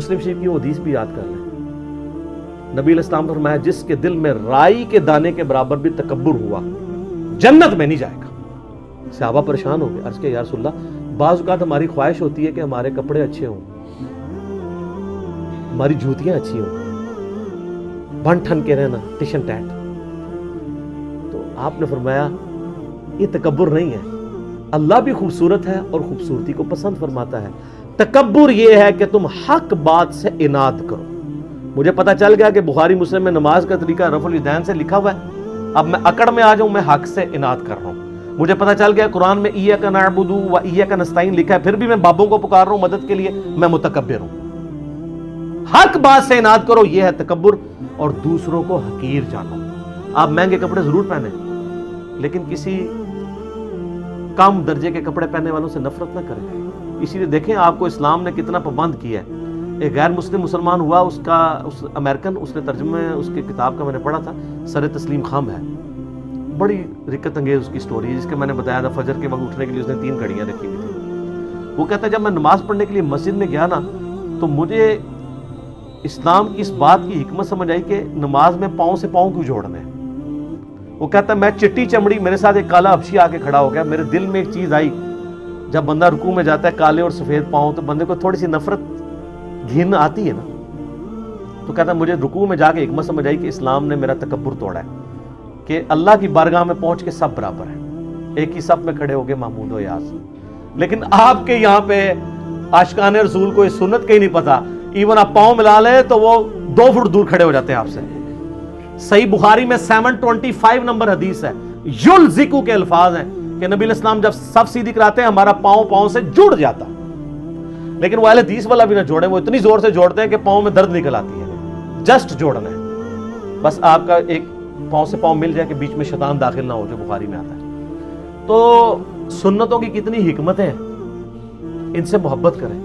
مسلم شریف کی وہ حدیث بھی یاد کر لیں. نبی علیہ السلام نے فرمایا جس کے دل میں رائی کے دانے کے برابر بھی تکبر ہوا جنت میں نہیں جائے گا. صحابہ پریشان ہو گئے، عرض کیا یا رسول اللہ بعض اوقات ہماری خواہش ہوتی ہے کہ ہمارے کپڑے اچھے ہوں، ہماری جوتیاں اچھی ہوں، بن ٹھن کے رہنا ٹشن ٹیٹ. تو آپ نے فرمایا یہ تکبر نہیں ہے، اللہ بھی خوبصورت ہے اور خوبصورتی کو پسند فرماتا ہے. تکبر یہ ہے کہ تم حق بات سے اناد کرو. مجھے پتا چل گیا کہ بخاری مسلم میں نماز کا طریقہ رفع الیدین سے لکھا ہوا ہے، اب میں اکڑ میں آ جاؤں، میں حق سے اناد کر رہا ہوں. مجھے پتا چل گیا قرآن میں ایاک نعبد و ایاک نستعین لکھا ہے، پھر بھی میں بابوں کو پکار رہا ہوں مدد کے لیے، میں متکبر ہوں. حق بات سے اناد کرو، یہ ہے تکبر. اور دوسروں کو حقیر جانو. آپ مہنگے کپڑے ضرور پہنیں لیکن کسی کم درجے کے کپڑے پہننے والوں سے نفرت نہ کریں. اسی لیے دیکھیں آپ کو اسلام نے کتنا پابند کیا ہے. ایک غیر مسلم مسلمان ہوا، اس امریکن، اس نے ترجمہ اس کی کتاب کا میں نے پڑھا تھا، سر تسلیم خم ہے، بڑی رکت انگیز اس کی سٹوری ہے، جس کے میں نے بتایا تھا فجر کے وقت اٹھنے کے لیے اس نے 3 گھڑیاں رکھی ہوئی تھی. وہ کہتا ہے جب میں نماز پڑھنے کے لیے مسجد میں گیا نا تو مجھے اسلام کی اس بات کی حکمت سمجھ آئی کہ نماز میں پاؤں سے پاؤں کیوں جوڑنے ہیں. وہ کہتا ہے میں چٹی چمڑی، میرے ساتھ ایک کالا حبشی آ کے کھڑا ہو گیا، میرے دل میں ایک چیز آئی، جب بندہ رکوع میں جاتا ہے کالے اور سفید پاؤں تو بندے کو تھوڑی سی نفرت گھن آتی ہے نا. تو کہتا ہے مجھے رکوع میں جا کے حکمت سمجھ آئی کہ اسلام نے میرا تکبر توڑا ہے، کہ اللہ کی بارگاہ میں پہنچ کے سب برابر ہیں، ایک ہی صف میں کھڑے ہو گئے محمود و یاس. لیکن آپ کے یہاں پہ عاشقان رسول کو اس سنت کا ہی نہیں پتا، ایون آپ پاؤں ملا لیں تو وہ 2 فٹ دور کھڑے ہو جاتے ہیں آپ سے. صحیح بخاری میں 725 نمبر حدیث ہے، یلزقو کے الفاظ ہیں کہ نبی علیہ السلام جب صف سیدھی کراتے ہیں ہمارا پاؤں سے جڑ جاتا. لیکن وہ اہل حدیث والا بھی نہ جوڑے، وہ اتنی زور سے جوڑتے ہیں کہ پاؤں میں درد نکل آتی ہے. جسٹ جوڑنا ہے، بس آپ کا ایک پاؤں سے پاؤں مل جائے کہ بیچ میں شیطان داخل نہ ہو، جو بخاری میں آتا ہے. تو سنتوں کی کتنی حکمتیں ہیں، ان سے محبت کریں.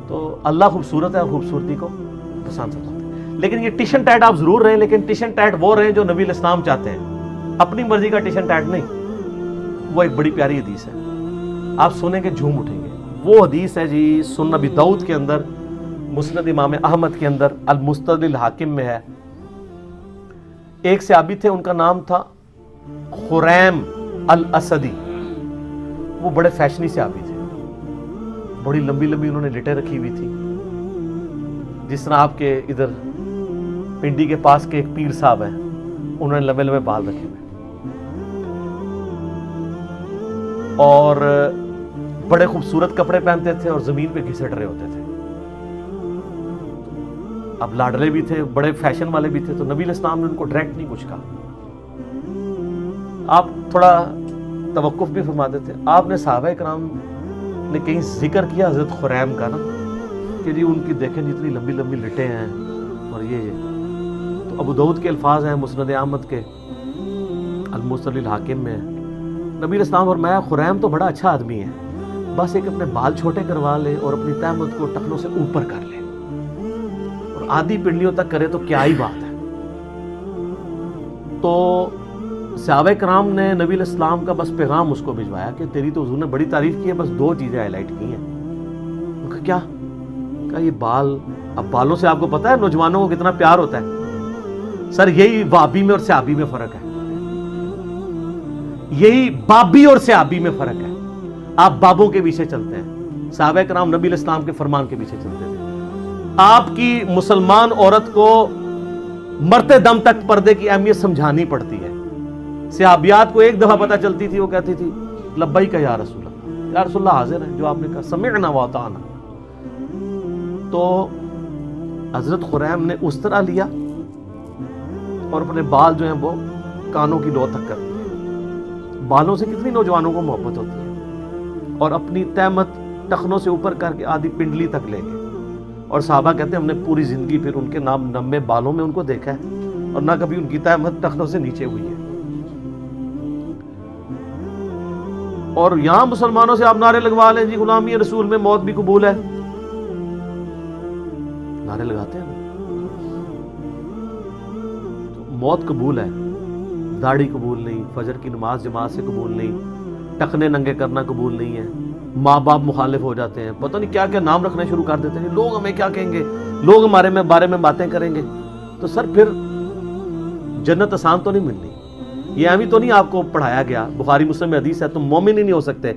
تو اللہ خوبصورت ہے اور خوبصورتی کو پسند کرتا ہے. لیکن یہ ٹشن ٹیٹ آپ ضرور رہیں، لیکن ٹشن ٹیٹ وہ رہیں جو نبی علیہ السلام چاہتے ہیں، اپنی مرضی کا ٹشن ٹیٹ نہیں. وہ ایک بڑی پیاری حدیث ہے، آپ سنیں گے جھوم اٹھیں گے. وہ حدیث ہے جی سنن ابی داؤد کے اندر، مسند امام احمد کے اندر، المستدرک الحاکم میں ہے. ایک صحابی تھے، ان کا نام تھا خریم الاسدی. وہ بڑے فیشنی صحابی تھے، بڑی لمبی لمبی انہوں نے لٹیں رکھی ہوئی تھی، جس طرح آپ کے ادھر پنڈی کے پاس کے ایک پیر صاحب ہیں، انہوں نے لمبے لمبے بال رکھے ہوئے اور بڑے خوبصورت کپڑے پہنتے تھے اور زمین پہ گھسٹ رہے ہوتے تھے. اب لاڈلے بھی تھے، بڑے فیشن والے بھی تھے. تو نبی علیہ السلام نے ان کو ڈائریکٹ نہیں کچھ کہا، آپ تھوڑا توقف بھی فرماتے تھے. آپ نے صحابہ کرام نے کہیں ذکر کیا حضرت خریم کا نا کہ جی ان کی دیکھیں جتنی لمبی لمبی لٹیں ہیں اور یہ. تو ابو داؤد کے الفاظ ہیں، مسند احمد کے المستدرک الحاکم میں. نبی علیہ السلام فرمایا خریم تو بڑا اچھا آدمی ہے، بس ایک اپنے بال چھوٹے کروا لے اور اپنی تہمت کو ٹخنوں سے اوپر کر لے اور آدھی پنڈلیوں تک کرے تو کیا ہی بات ہے. تو صحابہ کرام نے نبی علیہ السلام کا بس پیغام اس کو بھجوایا کہ تیری تو حضور نے بڑی تعریف کی ہے، بس 2 چیزیں ہائی لائٹ کی ہیں. ان کا کیا؟ کہا یہ بال. اب بالوں سے آپ کو پتا ہے نوجوانوں کو کتنا پیار ہوتا ہے. سر یہی وابی میں اور صحابی میں فرق ہے، یہی بابی اور صحابی میں فرق ہے. آپ بابوں کے پیچھے چلتے ہیں، صحابہ کرام نبی علیہ السلام کے فرمان کے پیچھے چلتے تھے. آپ کی مسلمان عورت کو مرتے دم تک پردے کی اہمیت سمجھانی پڑتی ہے. صحابیات کو ایک دفعہ پتہ چلتی تھی، وہ کہتی تھی لبیک یا رسول اللہ، یا رسول اللہ حاضر ہیں جو آپ نے کہا، سمعنا واطعنا. تو حضرت خریم نے اس طرح لیا اور اپنے بال جو ہیں وہ کانوں کی لو تک کر دیے. بالوں سے کتنی نوجوانوں کو محبت ہوتی ہے. اور اپنی تہمت ٹخنوں سے اوپر کر کے آدھی پنڈلی تک لے گئے. اور صحابہ کہتے ہیں ہم نے پوری زندگی پھر ان کے نام لمبے بالوں میں ان کو دیکھا ہے اور نہ کبھی ان کی تہمت ٹخنوں سے نیچے ہوئی ہے. اور یہاں مسلمانوں سے آپ نعرے لگوا لیں جی غلامی رسول میں موت بھی قبول ہے، نعرے لگاتے ہیں نا. تو موت قبول ہے، داڑھی قبول نہیں، فجر کی نماز جماعت سے قبول نہیں، ٹخنے ننگے کرنا قبول نہیں ہے، ماں باپ مخالف ہو جاتے ہیں، پتہ نہیں کیا کیا نام رکھنا شروع کر دیتے ہیں، لوگ ہمیں کیا کہیں گے، لوگ ہمارے بارے میں باتیں کریں گے. تو سر پھر جنت آسان تو نہیں ملنی. یہ ابھی تو نہیں آپ کو پڑھایا گیا، بخاری مسلم میں حدیث ہے تم مومن ہی نہیں ہو سکتے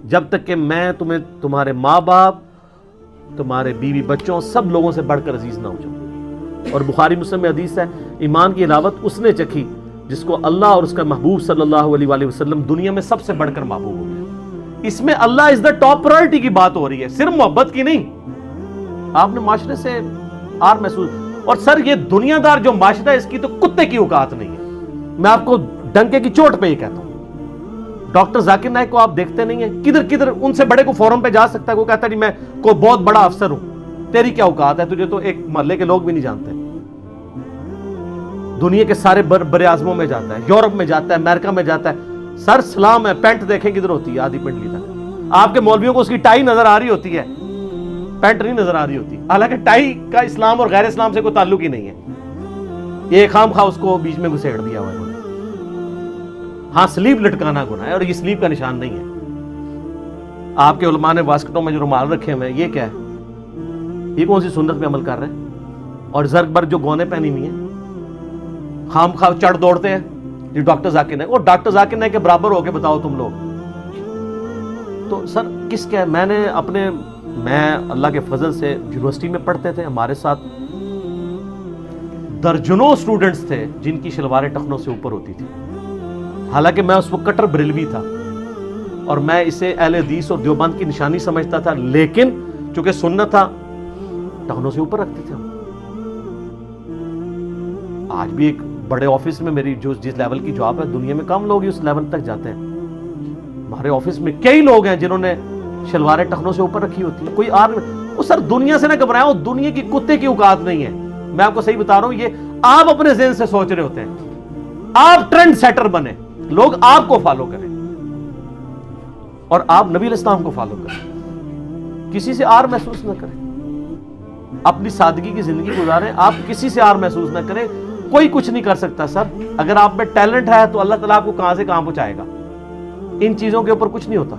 جب تک کہ میں تمہیں تمہارے ماں باپ، تمہارے بیوی بچوں، سب لوگوں سے بڑھ کر عزیز نہ ہو جاؤں. اور بخاری مسلم میں حدیث ہے ایمان کی علاوت اس نے چکھی جس کو اللہ اور اس کا محبوب صلی اللہ علیہ وآلہ وسلم دنیا میں سب سے بڑھ کر محبوب ہو گئے. اس میں اللہ از دا ٹاپ پرائرٹی کی بات ہو رہی ہے، صرف محبت کی نہیں. آپ نے معاشرے سے آر محسوس، اور سر یہ دنیا دار جو معاشرہ ہے اس کی تو کتے کی اوقات نہیں ہے. میں آپ کو ڈنکے کی چوٹ پہ یہ کہتا ہوں. ڈاکٹر ذاکر نائک کو آپ دیکھتے نہیں ہیں، کدھر کدھر ان سے بڑے کو فورم پہ جا سکتا ہے، وہ کہتا ہے جی میں کوئی بہت بڑا افسر ہوں. تیری کیا اوقات ہے، تجھے تو ایک محلے کے لوگ بھی نہیں جانتے. دنیا کے سارے بر اعظموں میں جاتا ہے، یورپ میں جاتا ہے، امریکہ میں جاتا ہے. سر سلام ہے، پینٹ دیکھیں کدھر ہوتی ہے، آدھی پنڈلی تک. آپ کے مولویوں کو اس کی ٹائی نظر آ رہی ہوتی ہے، پینٹ نہیں نظر آ رہی ہوتی. حالانکہ ٹائی کا اسلام اور غیر اسلام سے کوئی تعلق ہی نہیں ہے. یہ خام خواہ اس کو بیچ میں گھسیڑ دیا ہوا ہے. ہاں سلیب لٹکانا گناہ ہے اور یہ سلیب کا نشان نہیں ہے. آپ کے علماء نے واسکٹوں میں جو رومال رکھے ہوئے ہیں، یہ کیا ہے؟ یہ کون سی سنت پہ عمل کر رہے ہیں؟ اور زرگ بر جو گونے پہنی ہوئی ہیں، خام خواہ چڑھ دوڑتے ہیں یہ ڈاکٹر ذاکر نائک. اور ڈاکٹر ذاکر نائک کے برابر ہو کے بتاؤ تم لوگ. تو سر کس کیا، میں نے میں اللہ کے فضل سے یونیورسٹی میں پڑھتے تھے، ہمارے ساتھ درجنوں اسٹوڈنٹس تھے جن کی شلواریں ٹخنوں سے اوپر ہوتی تھی. حالانکہ میں اس وقت کٹر بریلوی تھا اور میں اسے اہل حدیث اور دیوبند کی نشانی سمجھتا تھا، لیکن چونکہ سنت تھا ٹخنوں سے اوپر رکھتے تھے ہم. آج بھی ایک بڑے آفس میں میری جس لیول کی جاب ہے، دنیا میں کم لوگ اس لیول تک جاتے ہیں. ہمارے آفس میں کئی لوگ ہیں جنہوں نے شلواریں ٹخنوں سے اوپر رکھی ہوتی ہیں. کوئی وہ سر دنیا سے نہ گھبرائیں، وہ دنیا کی کتے کی اوقات نہیں ہے. میں آپ کو صحیح بتا رہا ہوں، یہ آپ اپنے ذہن سے سوچ رہے ہوتے ہیں. آپ ٹرینڈ سیٹر بنے، لوگ آپ کو فالو کریں اور آپ نبی علیہ السلام کو فالو کریں. کسی سے آر محسوس نہ کریں، اپنی سادگی کی زندگی گزاریں. آپ کسی سے آر محسوس نہ کریں. کوئی کچھ نہیں کر سکتا سر. اگر آپ میں ٹیلنٹ ہے تو اللہ تعالیٰ آپ کو کہاں سے کہاں پہنچائے گا. ان چیزوں کے اوپر کچھ نہیں ہوتا.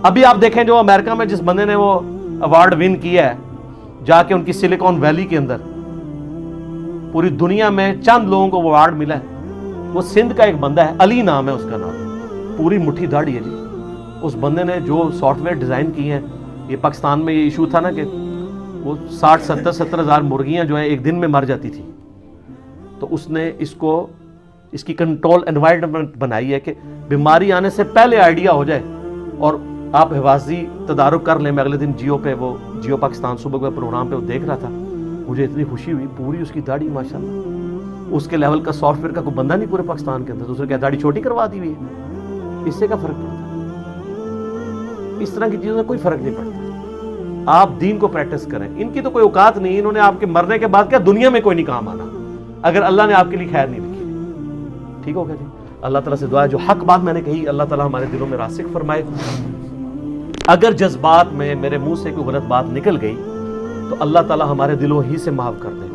ابھی آپ دیکھیں جو امریکہ میں جس بندے نے وہ ایوارڈ ون کیا ہے، جا کے ان کی سلیکون ویلی کے اندر، پوری دنیا میں چند لوگوں کو وہ ایوارڈ ملا ہے. وہ سندھ کا ایک بندہ ہے، علی نام ہے اس کا نام، پوری مٹھی داڑھی ہے جی. اس بندے نے جو سافٹ ویئر ڈیزائن کی ہیں، یہ پاکستان میں یہ ایشو تھا نا کہ وہ 60-70 ہزار مرغیاں جو ہیں ایک دن میں مر جاتی تھی. تو اس نے اس کی کنٹرول انوائرمنٹ بنائی ہے کہ بیماری آنے سے پہلے آئیڈیا ہو جائے اور آپ حفاظتی تدارک کر لیں. میں اگلے دن جیو پاکستان صبح کے پروگرام پہ وہ دیکھ رہا تھا، مجھے اتنی خوشی ہوئی. پوری اس کی داڑھی ماشاءاللہ، اس کے لیول کا سافٹ ویئر کا کوئی بندہ نہیں پورے پاکستان کے اندر. دوسرے کیا داڑھی چھوٹی کروا دی ہوئی ہے، اس سے کیا فرق پڑتا ہے؟ اس طرح کی چیزوں سے کوئی فرق نہیں پڑتا. آپ دین کو پریکٹس کریں. ان کی تو کوئی اوقات نہیں، انہوں نے آپ کے مرنے کے بعد کیا دنیا میں کوئی نہیں کام آنا اگر اللہ نے آپ کے لیے خیر نہیں لکھی. ٹھیک ہوگا جی. اللہ تعالیٰ سے دعا ہے جو حق بات میں نے کہی اللہ تعالیٰ ہمارے دلوں میں راسخ فرمائے. اگر جذبات میں میرے منہ سے کوئی غلط بات نکل گئی تو اللہ تعالیٰ ہمارے دلوں ہی سے معاف کر دے.